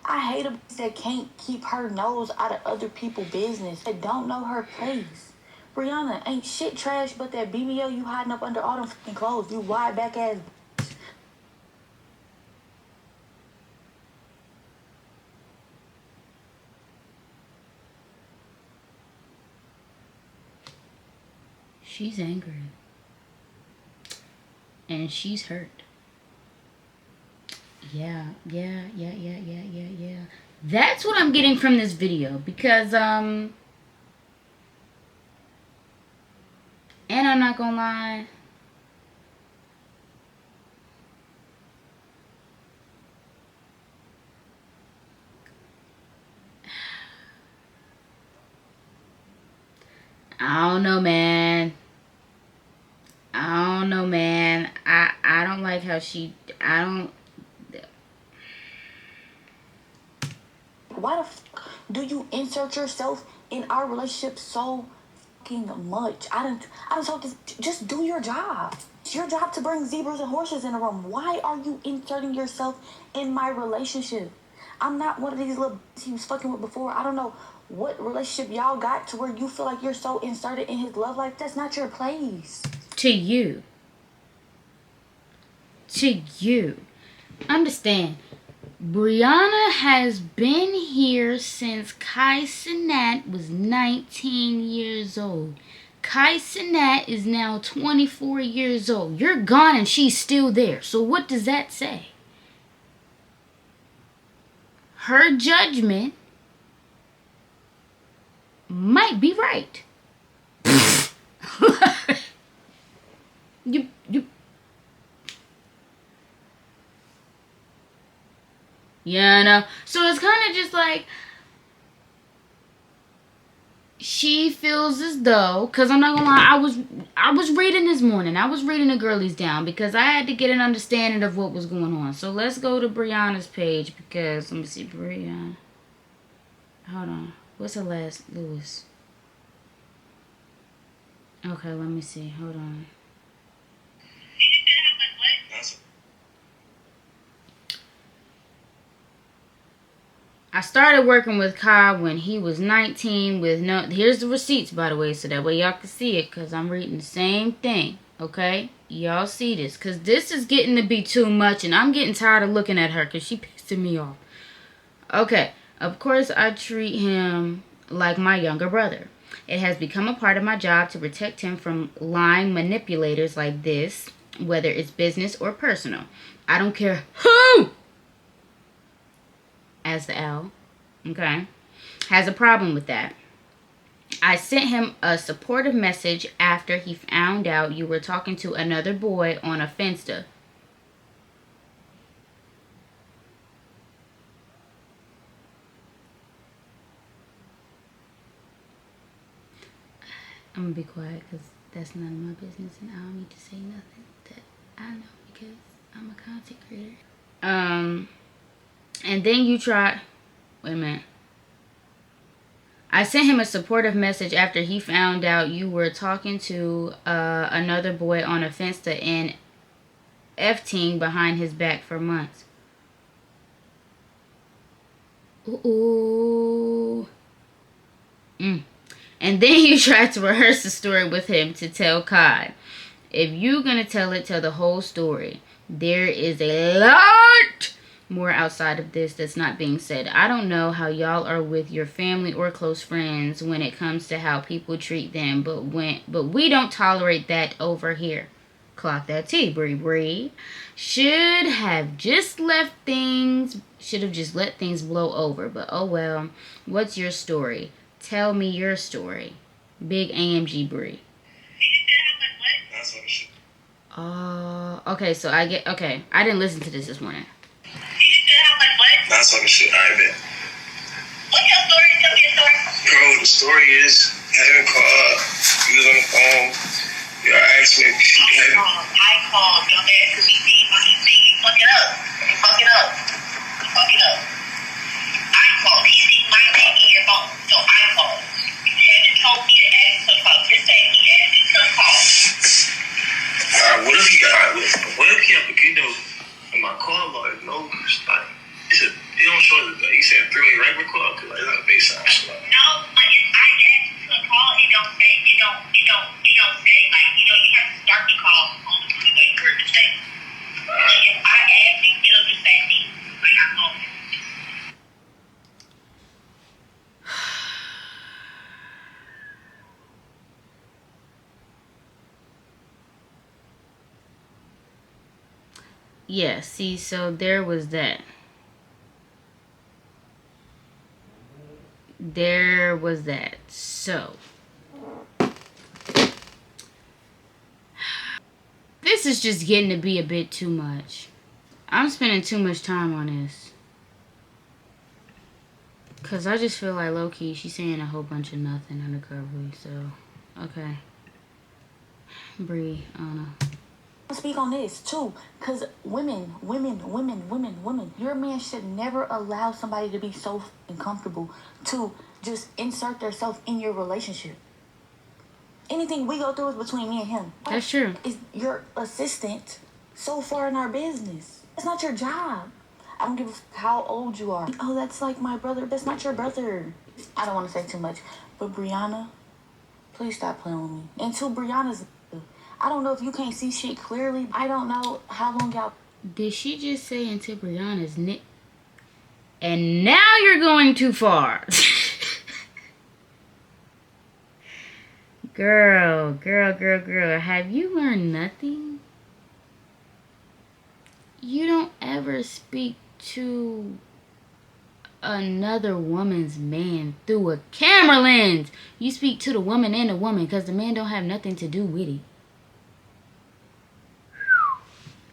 I hate a bitch that can't keep her nose out of other people's business, that don't know her place. Brianna ain't shit trash but that BBL you hiding up under all them fucking clothes. You wide back ass. She's angry. And she's hurt. Yeah. That's what I'm getting from this video. Because, and I'm not gonna lie. I don't know, man. I don't like how Why the fuck do you insert yourself in our relationship so fucking much? I don't talk this. Just do your job. It's your job to bring zebras and horses in a room. Why are you inserting yourself in my relationship? I'm not one of these little he was fucking with before. I don't know what relationship y'all got to where you feel like you're so inserted in his love life. That's not your place. To you. Understand, Brianna has been here since Kai Cenat was 19 years old. Kai Cenat is now 24 years old. You're gone and she's still there. So what does that say? Her judgment might be right. You Yeah, I know. So it's kind of just like she feels as though, because I'm not gonna lie, I was reading this morning. I was reading the girlies down because I had to get an understanding of what was going on. So let's go to Brianna's page because let me see, Brianna. Hold on. What's her last? Lewis. Okay, let me see. Hold on. I started working with Kai when he was 19 with no... Here's the receipts, by the way, so that way y'all can see it, because I'm reading the same thing, okay? Y'all see this, because this is getting to be too much, and I'm getting tired of looking at her, because she pissing me off. Okay, of course I treat him like my younger brother. It has become a part of my job to protect him from lying manipulators like this, whether it's business or personal. I don't care who, as the L, okay, has a problem with that. I sent him a supportive message after he found out you were talking to another boy on a Finsta. I'm gonna be quiet because that's none of my business and I don't need to say nothing that I know because I'm a content creator. And then you try. Wait a minute. I sent him a supportive message after he found out you were talking to another boy on a Finsta and F-team behind his back for months. Ooh. And then you tried to rehearse the story with him to tell Kai. If you're going to tell it, tell the whole story. There is a lot more outside of this that's not being said. I don't know how y'all are with your family or close friends when it comes to how people treat them, but we don't tolerate that over here. Clock that T, Bree Bree. Should have just let things blow over, but oh well. What's your story? Tell me your story. Big AMG Bree. Okay, so I didn't listen to this morning. Not talking shit. I bet. What's your story? Tell me your story. Bro, the story is having called. You was on the phone. You asked me. I called. Your ass because he see you fucking up. You fucking up. You fucking up. I called. He see my name in your phone, so I called. You haven't told me to ask you to call. Just say he asked you to call. What if he got? What if he have a kid in my car? Like no, like. It don't show the he said 3-way regular call because it's not a bass sound. So no, but I asked you to call. It don't say like you have to start the call on the 3-way for it to say. But if I ask you, it'll just say me like I called you. Yeah, see, so there was that. So this is just getting to be a bit too much. I'm spending too much time on this. Because I just feel like low-key she's saying a whole bunch of nothing undercover. So, okay. Bree, I don't know. Speak on this too, because women, your man should never allow somebody to be so comfortable to just insert themselves in your relationship. Anything we go through is between me and him. That's true. Is your assistant so far in our business? It's not your job. I don't give a how old you are. Oh, that's like my brother. That's not your brother. I don't want to say too much, but Brianna, please stop playing with me. And to Brianna's, I don't know if you can't see shit clearly. I don't know how long y'all... Did she just say into Brianna's neck? And now you're going too far. Girl. Have you learned nothing? You don't ever speak to another woman's man through a camera lens. You speak to the woman and the woman because the man don't have nothing to do with it.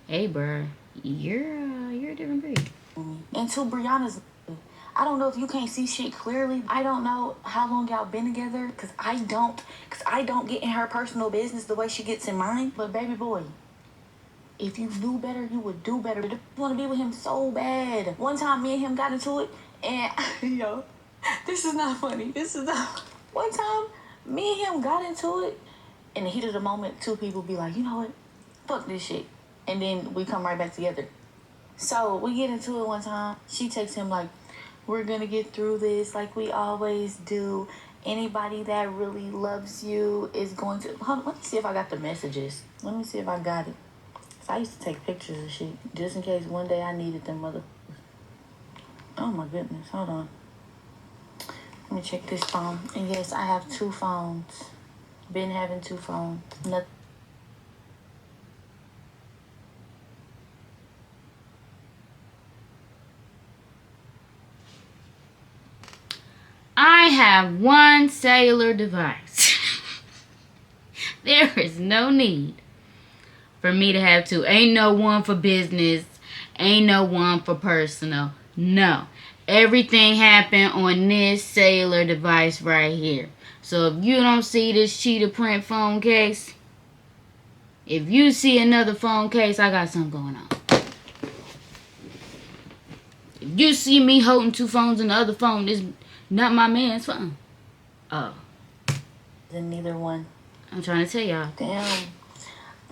Hey, bruh, you're a different breed. And to Brianna's, I don't know if you can't see shit clearly. I don't know how long y'all been together, because I don't get in her personal business the way she gets in mine. But baby boy, if you knew better, you would do better. I want to be with him so bad. One time me and him got into it, and yo, this is not funny. One time me and him got into it, in the heat of the moment, two people be like, you know what, fuck this shit. And then we come right back together. So we get into it one time. She texts him like, we're going to get through this like we always do. Anybody that really loves you is going to... Hold on, let me see if I got the messages. Let me see if I got it. So I used to take pictures of shit just in case one day I needed them mother... Oh my goodness, hold on. Let me check this phone. And yes, I have 2 phones. Been having 2 phones. Nothing. I have one cellular device. There is no need for me to have 2. Ain't no one for business. Ain't no one for personal. No. Everything happened on this cellular device right here. So if you don't see this cheetah print phone case, if you see another phone case, I got something going on. If you see me holding 2 phones and the other phone is not my man's phone. Oh. Then neither one. I'm trying to tell y'all. Damn.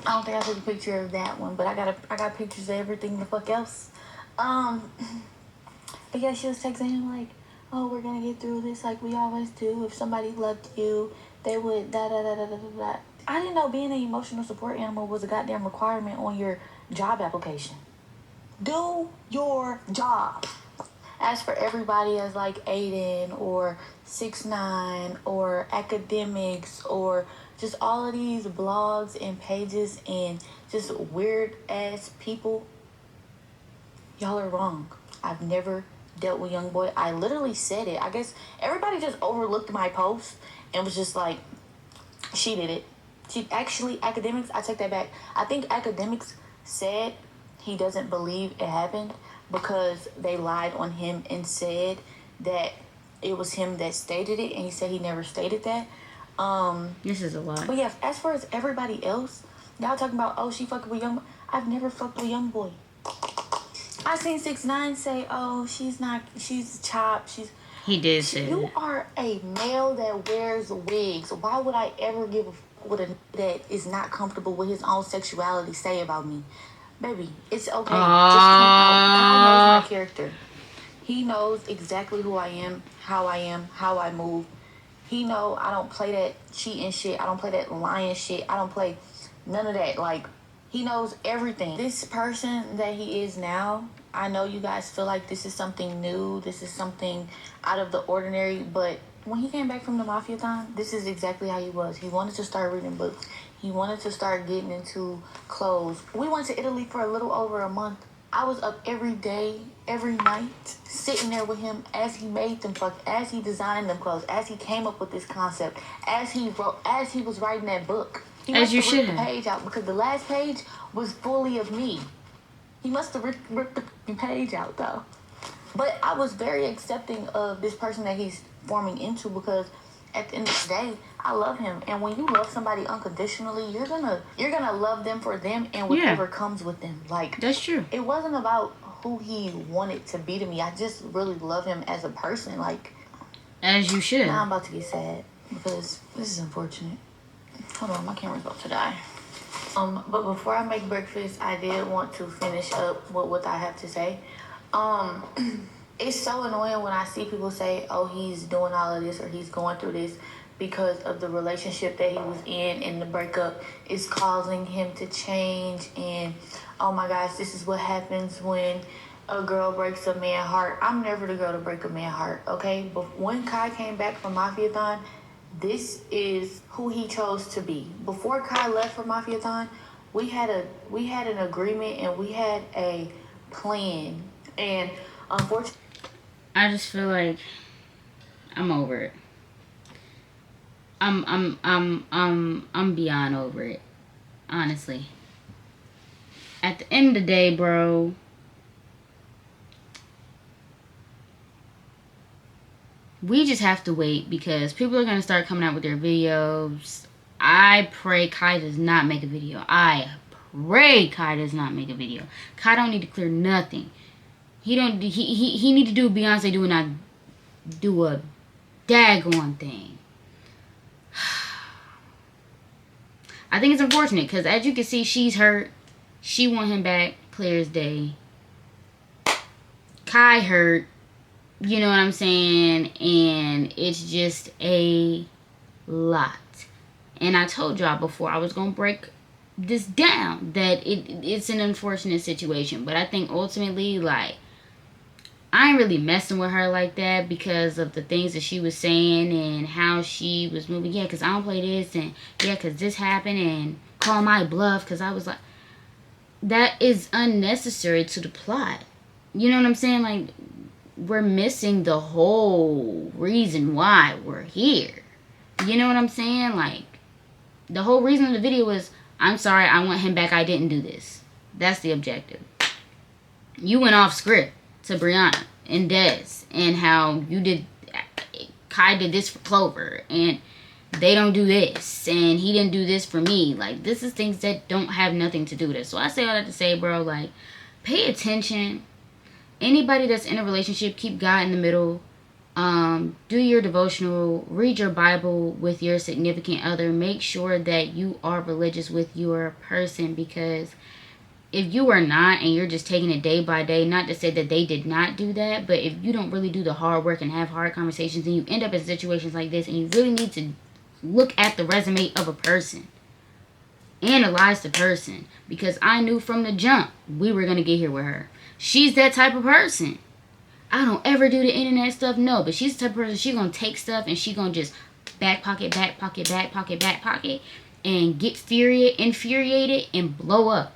I don't think I took a picture of that one, but I got pictures of everything the fuck else. But yeah, she was texting him like, oh, we're gonna get through this like we always do. If somebody loved you, they would da da da da da da. I didn't know being an emotional support animal was a goddamn requirement on your job application. Do your job. As for everybody as like Aiden or 6ix9ine or academics or just all of these blogs and pages and just weird ass people, y'all are wrong. I've never dealt with young boy. I literally said it. I guess everybody just overlooked my post and was just like, she did it. She actually, academics, I take that back. I think academics said he doesn't believe it happened because they lied on him and said that it was him that stated it, and he said he never stated that. This is a lot. But yeah, as far as everybody else, y'all talking about, oh, she fucking with young. I've never fucked with young boy. I seen 6ix9ine say, oh, she's chopped. He did say You that. are a male that wears wigs. Why would I ever give a what a that is not comfortable with his own sexuality say about me? Baby, it's okay. Just come out. Kyle knows my character. He knows exactly who I am, how I move. He know I don't play that cheating shit. I don't play that lying shit. I don't play none of that. Like, he knows everything. This person that he is now, I know you guys feel like this is something new. This is something out of the ordinary. But when he came back from the mafia time, this is exactly how he was. He wanted to start reading books. He wanted to start getting into clothes. We went to Italy for a little over a month. I was up every day, every night, sitting there with him as he made them fuck, as he designed them clothes, as he came up with this concept, as he was writing that book. He As must you have should ripped the have. page out because the last page was fully of me. He must have ripped the page out though. But I was very accepting of this person that he's forming into because at the end of the day, I love him. And when you love somebody unconditionally, you're gonna love them for them and whatever comes with them. Like, That's true. it wasn't about who he wanted to be to me. I just really love him as a person. Like, As you should. now I'm about to get sad because this is unfortunate. Hold on, my camera's about to die. But before I make breakfast, I did want to finish up what I have to say. It's so annoying when I see people say, oh, he's doing all of this or he's going through this because of the relationship that he was in, and the breakup is causing him to change. And oh my gosh, this is what happens when a girl breaks a man's heart. I'm never the girl to break a man's heart, okay? But when Kai came back from Mafiathon, this is who he chose to be. Before Kai left for Mafiathon, we had an agreement and we had a plan. And unfortunately, I just feel like I'm over it. I'm beyond over it. Honestly. At the end of the day, bro, we just have to wait because people are gonna start coming out with their videos. I pray Kai does not make a video. I pray Kai does not make a video. Kai don't need to clear nothing. He need to do what Beyonce do and not do a daggone thing. I think it's unfortunate because as you can see, she's hurt. She want him back, clear as day. Kai hurt. You know what I'm saying? And it's just a lot. And I told y'all before I was going to break this down that it's an unfortunate situation. But I think ultimately, like, I ain't really messing with her like that because of the things that she was saying and how she was moving. Yeah, because I don't play this, and yeah, because this happened, and call my bluff because I was like, that is unnecessary to the plot. You know what I'm saying? Like, we're missing the whole reason why we're here. You know what I'm saying? Like, the whole reason of the video was, I'm sorry, I want him back, I didn't do this. That's the objective. You went off script to Brianna and Des, and how you did, Kai did this for Clover, and they don't do this, and he didn't do this for me. Like, this is things that don't have nothing to do with it. So I say all that to say, bro, like, pay attention. Anybody that's in a relationship, keep God in the middle. Do your devotional, read your Bible with your significant other. Make sure that you are religious with your person, because if you are not and you're just taking it day by day, not to say that they did not do that, but if you don't really do the hard work and have hard conversations, and you end up in situations like this, and you really need to look at the resume of a person, analyze the person, because I knew from the jump we were going to get here with her. She's that type of person. I don't ever do the internet stuff, no, but she's the type of person, she's going to take stuff and she's going to just back pocket, and get infuriated and blow up.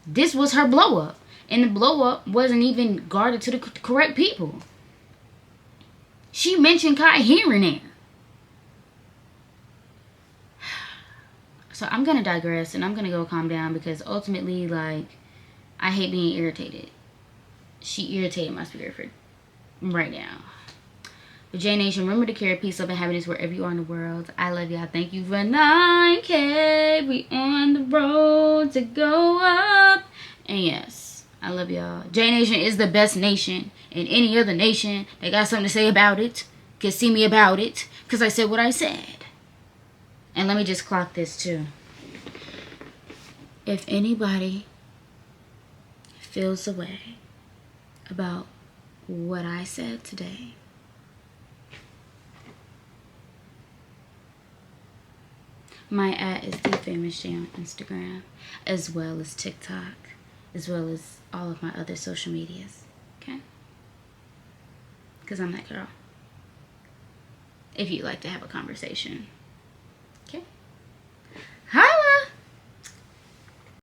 This was her blow up, and the blow up wasn't even guarded to the correct people. She mentioned Kai here and there. So I'm going to digress, and I'm going to go calm down, because ultimately, like, I hate being irritated. She irritated my spirit for right now. But J Nation, remember to carry peace, love, and happiness wherever you are in the world. I love y'all. Thank you for 9K. We on the road to go up. And yes, I love y'all. J Nation is the best nation. And any other nation that got something to say about it can see me about it, because I said what I said. And let me just clock this too. If anybody feels a way about what I said today, my @ is The Famous J on Instagram, as well as TikTok, as well as all of my other social medias. Okay? Because I'm that girl. If you'd like to have a conversation.